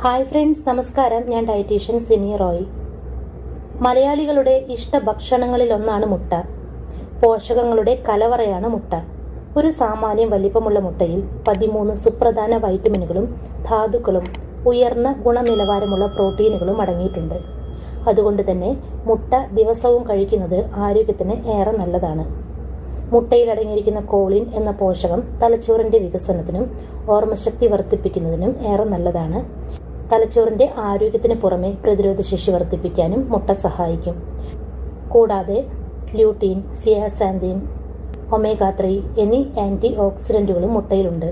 Hi friends, നമസ്കാരം. ഞാൻ dietitian Sini Roy. മലയാളികളുടെ ഇഷ്ട ഭക്ഷണങ്ങളിലൊന്നാണ് മുട്ട. പോഷകങ്ങളുടെ കലവറയാണ് മുട്ട. ഒരു സാമാന്യം വലിപ്പമുള്ള മുട്ടയിൽ 13 സുപ്രധാന വൈറ്റമിനുകളും ധാതുക്കളും ഉയർന്ന ഗുണനിലവാരമുള്ള പ്രോട്ടീനുകളും അടങ്ങിയിട്ടുണ്ട്. അതുകൊണ്ട് തന്നെ മുട്ട ദിവസവും കഴിക്കുന്നത് ആരോഗ്യത്തിന് ഏറെ നല്ലതാണ്. മുട്ടയിൽ അടങ്ങിയിരിക്കുന്ന കോളിൻ എന്ന പോഷകം തലച്ചോറിന്റെ വികസനത്തിനും ഓർമ്മശക്തി വർദ്ധിപ്പിക്കുന്നതിനും ഏറെ നല്ലതാണ്. തലച്ചോറിന്റെ ആരോഗ്യത്തിന് പുറമെ പ്രതിരോധശേഷി വർദ്ധിപ്പിക്കാനും മുട്ട സഹായിക്കും. കൂടാതെ ല്യൂട്ടീൻ, സിയാസാന്തിൻ, ഒമേഗ 3 എന്നീ ആന്റി ഓക്സിഡന്റുകളും മുട്ടയിലുണ്ട്.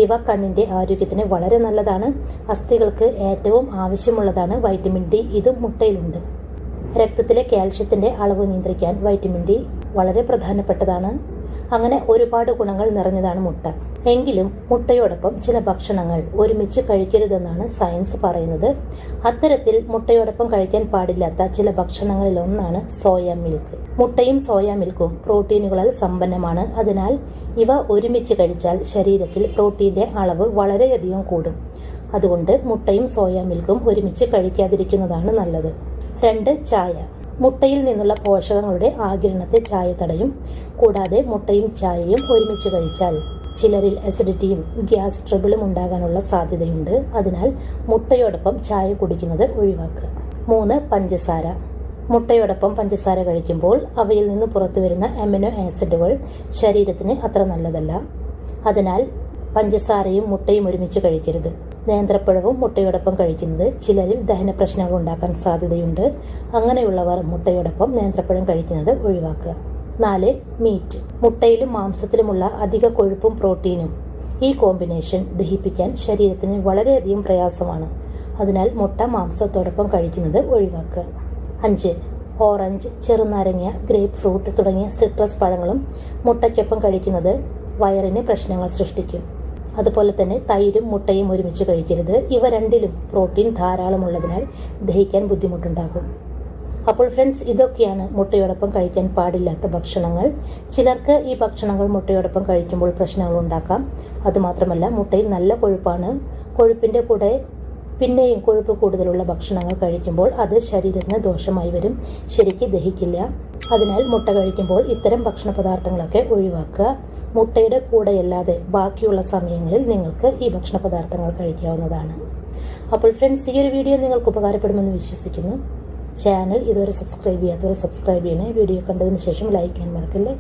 ഇവ കണ്ണിന്റെ ആരോഗ്യത്തിന് വളരെ നല്ലതാണ്. അസ്ഥികൾക്ക് ഏറ്റവും ആവശ്യമുള്ളതാണ് വൈറ്റമിൻ ഡി. ഇതും മുട്ടയിലുണ്ട്. രക്തത്തിലെ കാൽഷ്യത്തിന്റെ അളവ് നിയന്ത്രിക്കാൻ വൈറ്റമിൻ ഡി വളരെ പ്രധാനപ്പെട്ടതാണ്. അങ്ങനെ ഒരുപാട് ഗുണങ്ങൾ നിറഞ്ഞതാണ് മുട്ട. എങ്കിലും മുട്ടയോടൊപ്പം ചില ഭക്ഷണങ്ങൾ ഒരുമിച്ച് കഴിക്കരുതെന്നാണ് സയൻസ് പറയുന്നത്. അത്തരത്തിൽ മുട്ടയോടൊപ്പം കഴിക്കാൻ പാടില്ലാത്ത ചില ഭക്ഷണങ്ങളിൽ ഒന്നാണ് സോയ മിൽക്ക്. മുട്ടയും സോയ മിൽക്കും പ്രോട്ടീനുകളാൽ സമ്പന്നമാണ്. അതിനാൽ ഇവ ഒരുമിച്ച് കഴിച്ചാൽ ശരീരത്തിൽ പ്രോട്ടീന്റെ അളവ് വളരെയധികം കൂടും. അതുകൊണ്ട് മുട്ടയും സോയ മിൽക്കും ഒരുമിച്ച് കഴിക്കാതിരിക്കുന്നതാണ് നല്ലത്. 2. ചായ. മുട്ടയിൽ നിന്നുള്ള പോഷകങ്ങളുടെ ആഗിരണത്തെ ചായ തടയും. കൂടാതെ മുട്ടയും ചായയും ഒരുമിച്ച് കഴിച്ചാൽ ചിലരിൽ അസിഡിറ്റിയും ഗ്യാസ് ട്രബിളും ഉണ്ടാകാനുള്ള സാധ്യതയുണ്ട്. അതിനാൽ മുട്ടയോടൊപ്പം ചായ കുടിക്കുന്നത് ഒഴിവാക്കുക. 3. പഞ്ചസാര. മുട്ടയോടൊപ്പം പഞ്ചസാര കഴിക്കുമ്പോൾ അവയിൽ നിന്ന് പുറത്തു വരുന്ന അമിനോ ആസിഡുകൾ ശരീരത്തിന് അത്ര നല്ലതല്ല. അതിനാൽ പഞ്ചസാരയും മുട്ടയും ഒരുമിച്ച് കഴിക്കരുത്. നേന്ത്രപ്പഴവും മുട്ടയോടൊപ്പം കഴിക്കുന്നത് ചിലരിൽ ദഹന പ്രശ്നങ്ങൾ ഉണ്ടാക്കാൻ സാധ്യതയുണ്ട്. അങ്ങനെയുള്ളവർ മുട്ടയോടൊപ്പം നേന്ത്രപ്പഴം കഴിക്കുന്നത് ഒഴിവാക്കുക. 4. മീറ്റ്. മുട്ടയിലും മാംസത്തിലുമുള്ള അധിക കൊഴുപ്പും പ്രോട്ടീനും. ഈ കോമ്പിനേഷൻ ദഹിപ്പിക്കാൻ ശരീരത്തിന് വളരെയധികം പ്രയാസമാണ്. അതിനാൽ മുട്ട മാംസത്തോടൊപ്പം കഴിക്കുന്നത് ഒഴിവാക്കുക. 5. ഓറഞ്ച്, ചെറുനാരങ്ങ, ഗ്രേപ്പ് ഫ്രൂട്ട് തുടങ്ങിയ സിട്രസ് പഴങ്ങളും മുട്ടയ്ക്കൊപ്പം കഴിക്കുന്നത് വയറിന് പ്രശ്നങ്ങൾ സൃഷ്ടിക്കും. അതുപോലെ തന്നെ തൈരും മുട്ടയും ഒരുമിച്ച് കഴിക്കരുത്. ഇവ രണ്ടിലും പ്രോട്ടീൻ ധാരാളമുള്ളതിനാൽ ദഹിക്കാൻ ബുദ്ധിമുട്ടുണ്ടാകും. അപ്പോൾ ഫ്രണ്ട്സ്, ഇതൊക്കെയാണ് മുട്ടയോടൊപ്പം കഴിക്കാൻ പാടില്ലാത്ത ഭക്ഷണങ്ങൾ. ചിലർക്ക് ഈ ഭക്ഷണങ്ങൾ മുട്ടയോടൊപ്പം കഴിക്കുമ്പോൾ പ്രശ്നങ്ങൾ ഉണ്ടാക്കാം. അതുമാത്രമല്ല, മുട്ടയിൽ നല്ല കൊഴുപ്പാണ്. കൊഴുപ്പിന്റെ കൂടെ പിന്നെയും കൊഴുപ്പ് കൂടുതലുള്ള ഭക്ഷണങ്ങൾ കഴിക്കുമ്പോൾ അത് ശരീരത്തിന് ദോഷമായി വരും. ശരിക്ക് ദഹിക്കില്ല. അതിനാൽ മുട്ട കഴിക്കുമ്പോൾ ഇത്തരം ഭക്ഷണ പദാർത്ഥങ്ങളൊക്കെ ഒഴിവാക്കുക. മുട്ടയുടെ കൂടെയല്ലാതെ ബാക്കിയുള്ള സമയങ്ങളിൽ നിങ്ങൾക്ക് ഈ ഭക്ഷണ പദാർത്ഥങ്ങൾ കഴിക്കാവുന്നതാണ്. അപ്പോൾ ഫ്രണ്ട്സ്, ഈ ഒരു വീഡിയോ നിങ്ങൾക്ക് ഉപകാരപ്പെടുമെന്ന് വിശ്വസിക്കുന്നു. ചാനൽ ഇതുവരെ സബ്സ്ക്രൈബ് ചെയ്യാത്തവർ സബ്സ്ക്രൈബ് ചെയ്യണേ. വീഡിയോ കണ്ടതിന് ശേഷം ലൈക്ക് ചെയ്യാൻ മറക്കല്ലേ.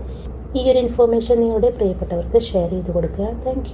ഈ ഒരു ഇൻഫോർമേഷൻ നിങ്ങളുടെ പ്രിയപ്പെട്ടവർക്ക് ഷെയർ ചെയ്ത് കൊടുക്കുക. താങ്ക്